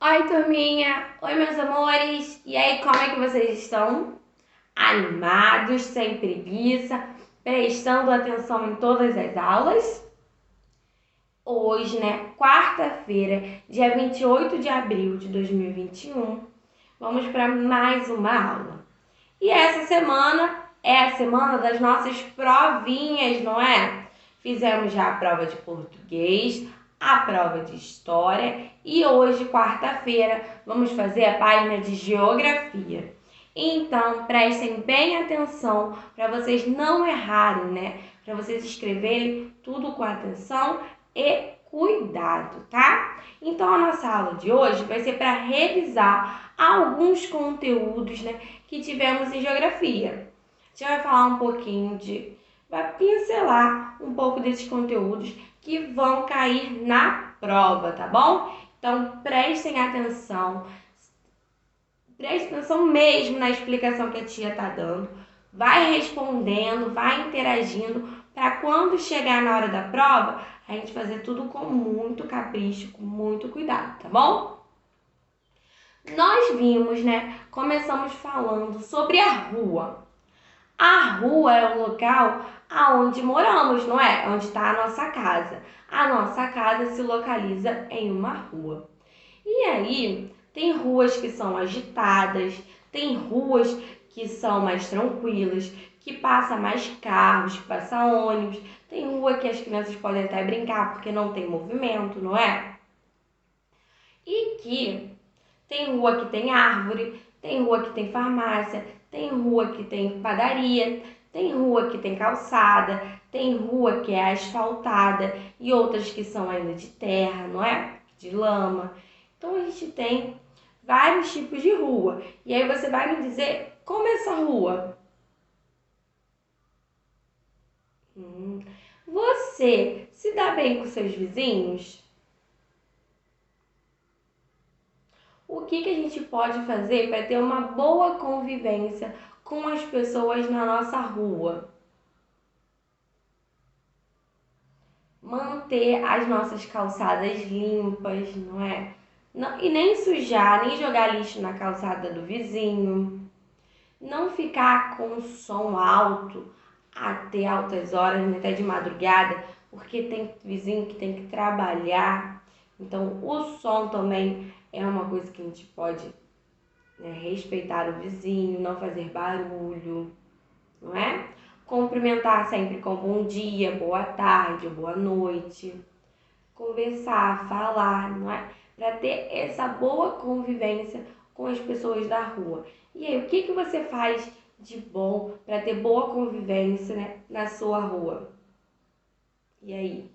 Oi, turminha! Oi, meus amores! E aí, como é que vocês estão? Animados, sem preguiça, prestando atenção em todas as aulas? Hoje, quarta-feira, dia 28 de abril de 2021, vamos para mais uma aula. E essa semana é a semana das nossas provinhas, não é? Fizemos já a prova de português, a prova de história e hoje, quarta-feira, vamos fazer a página de geografia. Então, prestem bem atenção para vocês não errarem, né? Para vocês escreverem tudo com atenção e cuidado, tá? Então, a nossa aula de hoje vai ser para revisar alguns conteúdos, que tivemos em geografia. A gente vai falar um pouquinho vai pincelar um pouco desses conteúdos que vão cair na prova, tá bom? Então, prestem atenção mesmo na explicação que a tia tá dando. Vai respondendo, vai interagindo, para quando chegar na hora da prova, a gente fazer tudo com muito capricho, com muito cuidado, tá bom? Nós vimos, começamos falando sobre a rua. A rua é o local aonde moramos, não é? Onde está a nossa casa. A nossa casa se localiza em uma rua. E aí, tem ruas que são agitadas, tem ruas que são mais tranquilas, que passa mais carros, que passa ônibus. Tem rua que as crianças podem até brincar porque não tem movimento, não é? E que tem rua que tem árvore, tem rua que tem farmácia, tem rua que tem padaria, tem rua que tem calçada, tem rua que é asfaltada e outras que são ainda de terra, não é? De lama. Então a gente tem vários tipos de rua. E aí você vai me dizer como é essa rua? Você se dá bem com seus vizinhos? O que a gente pode fazer para ter uma boa convivência com as pessoas na nossa rua? Manter as nossas calçadas limpas, não é? Não, e nem sujar, nem jogar lixo na calçada do vizinho. Não ficar com som alto até altas horas, até de madrugada, porque tem vizinho que tem que trabalhar. Então, o som também é uma coisa que a gente pode, respeitar o vizinho, não fazer barulho, não é? Cumprimentar sempre com bom dia, boa tarde, boa noite. Conversar, falar, não é? Para ter essa boa convivência com as pessoas da rua. E aí, o que você faz de bom para ter boa convivência, na sua rua? E aí?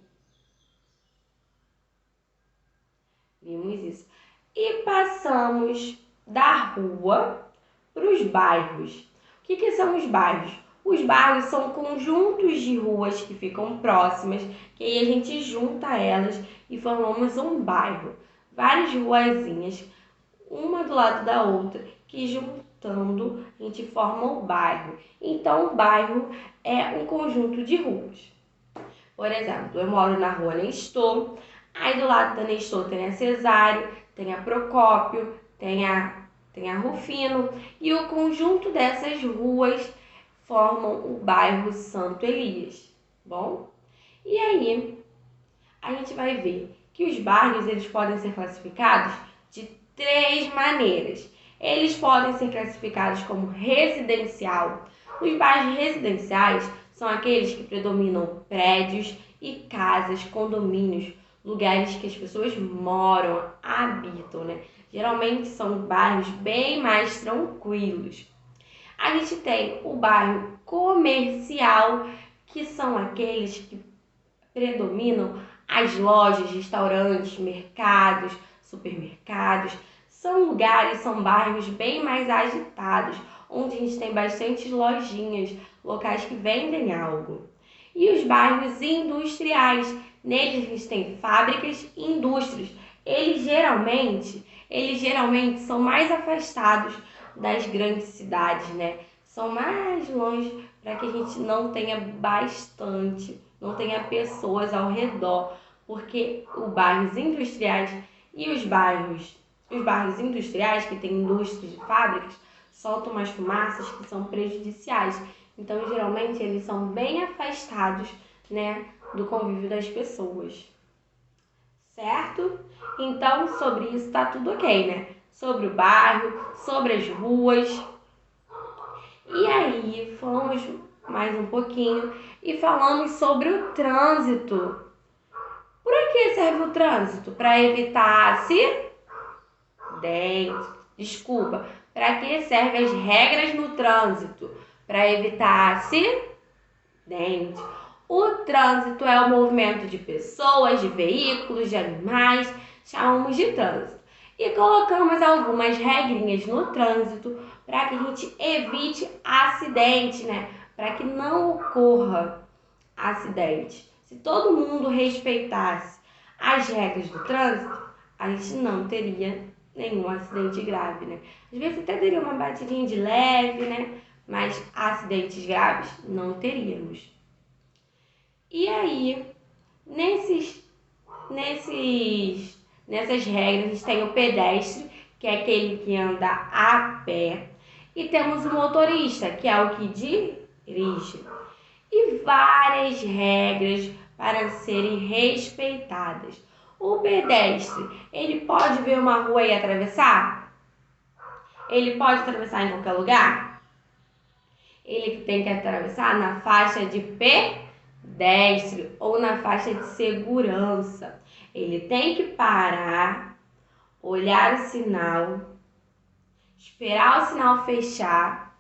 Vimos isso. E passamos da rua para os bairros. O que são os bairros? Os bairros são conjuntos de ruas que ficam próximas, que aí a gente junta elas e formamos um bairro. Várias ruazinhas, uma do lado da outra, que juntando a gente forma o bairro. Então, o bairro é um conjunto de ruas. Por exemplo, eu moro na rua Nestor, aí do lado da Nestor tem a Cesário, tem a Procópio, tem a Rufino, e o conjunto dessas ruas formam o bairro Santo Elias, bom? E aí, a gente vai ver que os bairros eles podem ser classificados de três maneiras. Eles podem ser classificados como residencial. Os bairros residenciais são aqueles que predominam prédios e casas, condomínios, lugares que as pessoas moram, habitam, Geralmente são bairros bem mais tranquilos. A gente tem o bairro comercial, que são aqueles que predominam as lojas, restaurantes, mercados, supermercados. São lugares, são bairros bem mais agitados, onde a gente tem bastante lojinhas, locais que vendem algo. E os bairros industriais, neles a gente tem fábricas e indústrias. Eles geralmente são mais afastados das grandes cidades, São mais longe para que a gente não tenha não tenha pessoas ao redor, porque os bairros industriais e os bairros Os bairros industriais, que tem indústrias e fábricas, soltam umas fumaças que são prejudiciais. Então, geralmente, eles são bem afastados, né, do convívio das pessoas. Certo? Então, sobre isso tá tudo ok, né? Sobre o bairro, sobre as ruas. E aí, falamos mais um pouquinho e falamos sobre o trânsito. Para que serve o trânsito? Para evitar acidentes. Desculpa. Para que servem as regras no trânsito? Para evitar acidentes. O trânsito é o movimento de pessoas, de veículos, de animais, chamamos de trânsito. E colocamos algumas regrinhas no trânsito para que a gente evite acidente, né? Para que não ocorra acidente. Se todo mundo respeitasse as regras do trânsito, a gente não teria nenhum acidente grave, né? Às vezes até teria uma batidinha de leve, né? Mas acidentes graves não teríamos. E aí, nessas regras, a gente tem o pedestre, que é aquele que anda a pé, e temos o motorista, que é o que dirige. E várias regras para serem respeitadas. O pedestre, ele pode ver uma rua e atravessar? Ele pode atravessar em qualquer lugar? Ele tem que atravessar na faixa de pedestre ou na faixa de segurança. Ele tem que parar, olhar o sinal, esperar o sinal fechar,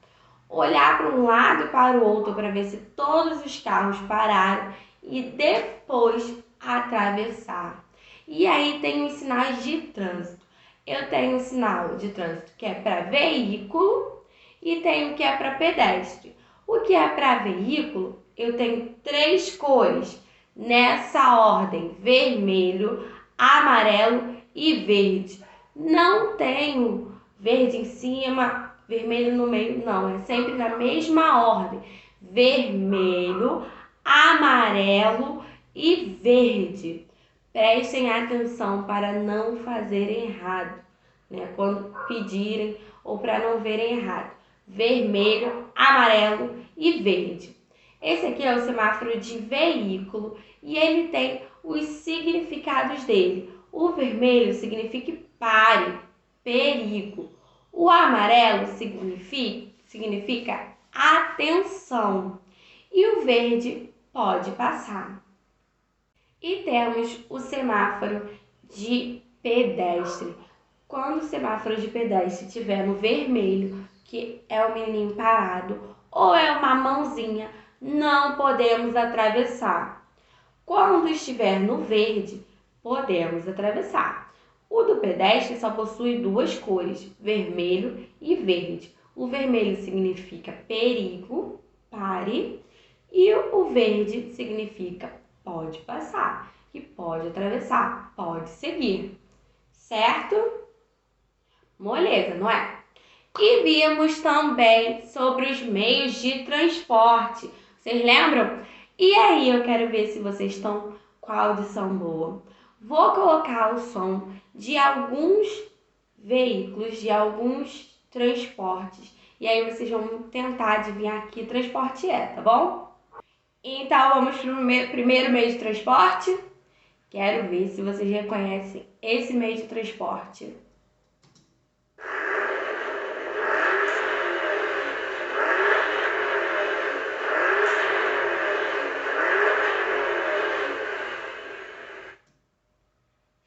olhar para um lado e para o outro para ver se todos os carros pararam e depois atravessar. E aí tem os sinais de trânsito. Eu tenho um sinal de trânsito que é para veículo e tenho o que é para pedestre. O que é para veículo, eu tenho 3 cores nessa ordem: vermelho, amarelo e verde. Não tenho verde em cima, vermelho no meio, não. É sempre na mesma ordem: vermelho, amarelo e verde. Prestem atenção para não fazerem errado, né? Quando pedirem ou para não verem errado. Vermelho, amarelo e verde. Esse aqui é o semáforo de veículo e ele tem os significados dele. O vermelho significa pare, perigo. O amarelo significa atenção. E o verde pode passar. E temos o semáforo de pedestre. Quando o semáforo de pedestre estiver no vermelho, que é o menininho parado, ou é uma mãozinha, não podemos atravessar. Quando estiver no verde, podemos atravessar. O do pedestre só possui 2 cores, vermelho e verde. O vermelho significa perigo, pare, e o verde significa pode passar, que pode atravessar, pode seguir. Certo? Moleza, não é? E vimos também sobre os meios de transporte. Vocês lembram? E aí, eu quero ver se vocês estão com a audição boa. Vou colocar o som de alguns veículos, de alguns transportes. E aí, vocês vão tentar adivinhar que transporte é, tá bom? Então, vamos para o primeiro meio de transporte. Quero ver se vocês reconhecem esse meio de transporte.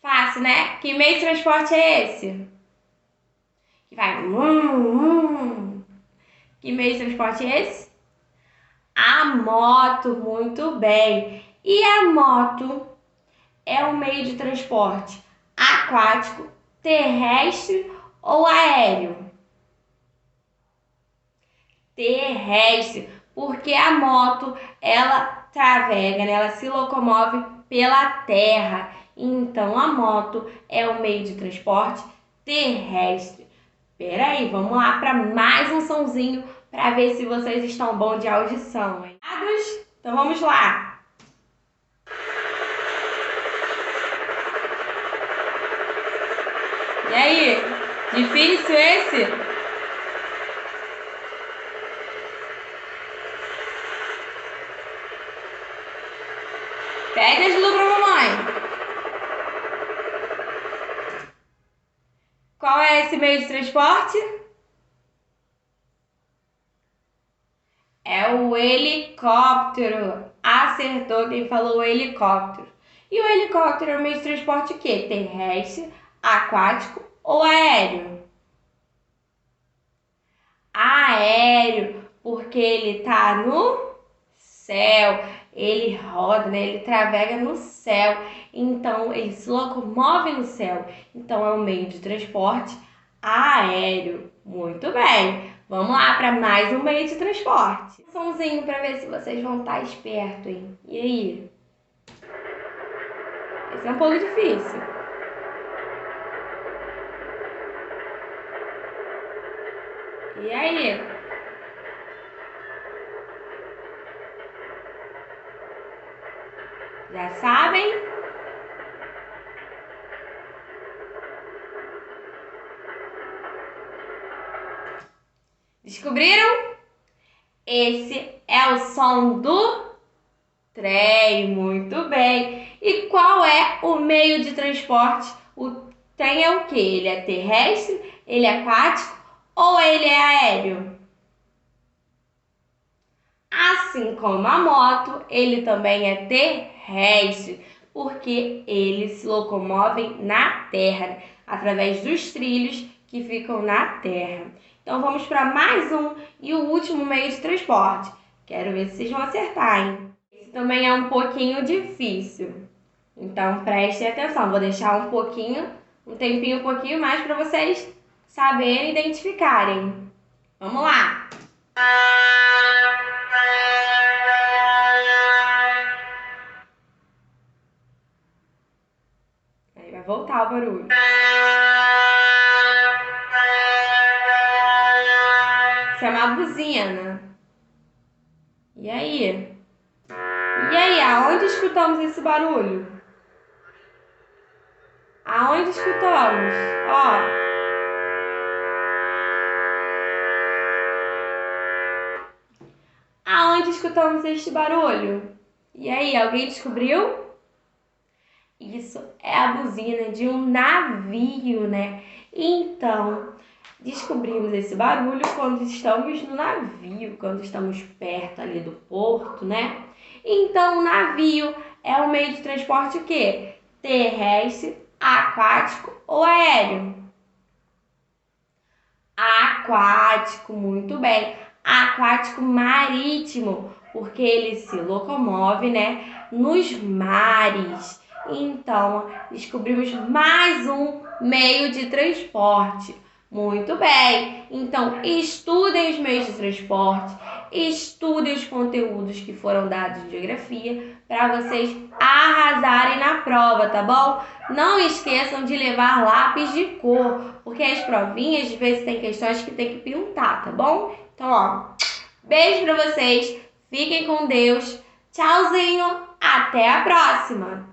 Fácil, né? Que meio de transporte é esse? Que vai... Que meio de transporte é esse? A moto, muito bem. E a moto é um meio de transporte aquático, terrestre ou aéreo? Terrestre, porque a moto, ela trafega, né? Ela se locomove pela terra. Então, a moto é um meio de transporte terrestre. Peraí, vamos lá para mais um sonzinho para ver se vocês estão bons de audição, hein? Então, vamos lá. E aí? Difícil esse? Pede ajuda pra mamãe. Qual é esse meio de transporte? É o helicóptero. Acertou quem falou o helicóptero. E o helicóptero é um meio de transporte o quê? Terrestre, aquático ou aéreo? Aéreo, porque ele tá no céu. Ele roda, né? Ele travega no céu. Então, ele se locomove no céu. Então, é um meio de transporte aéreo. Muito bem. Vamos lá para mais um meio de transporte. Somzinho para ver se vocês vão estar espertos, hein? E aí? Esse é um pouco difícil. E aí? Já sabem? Descobriram? Esse é o som do trem. Muito bem. E qual é o meio de transporte? O trem é o quê? Ele é terrestre, ele é aquático ou ele é aéreo? Assim como a moto, ele também é terrestre, porque eles se locomovem na terra, através dos trilhos que ficam na terra. Então vamos para mais um e o último meio de transporte. Quero ver se vocês vão acertar, hein? Esse também é um pouquinho difícil. Então prestem atenção, vou deixar um tempinho um pouquinho mais para vocês saberem identificarem. Vamos lá! Aí vai voltar o barulho. Isso é uma buzina. E aí? E aí, aonde escutamos esse barulho? Aonde escutamos? Ó. Aonde escutamos este barulho? E aí, alguém descobriu? Isso é a buzina de um navio, né? Então, descobrimos esse barulho quando estamos no navio, quando estamos perto ali do porto, né? Então, o navio é um meio de transporte o quê? Terrestre, aquático ou aéreo? Aquático, muito bem. Aquático marítimo, porque ele se locomove, né, nos mares. Então, descobrimos mais um meio de transporte. Muito bem. Então, estudem os meios de transporte, estudem os conteúdos que foram dados de geografia para vocês arrasarem na prova, tá bom? Não esqueçam de levar lápis de cor, porque as provinhas, às vezes, tem questões que tem que pintar, tá bom? Então, ó, beijo pra vocês, fiquem com Deus, tchauzinho, até a próxima!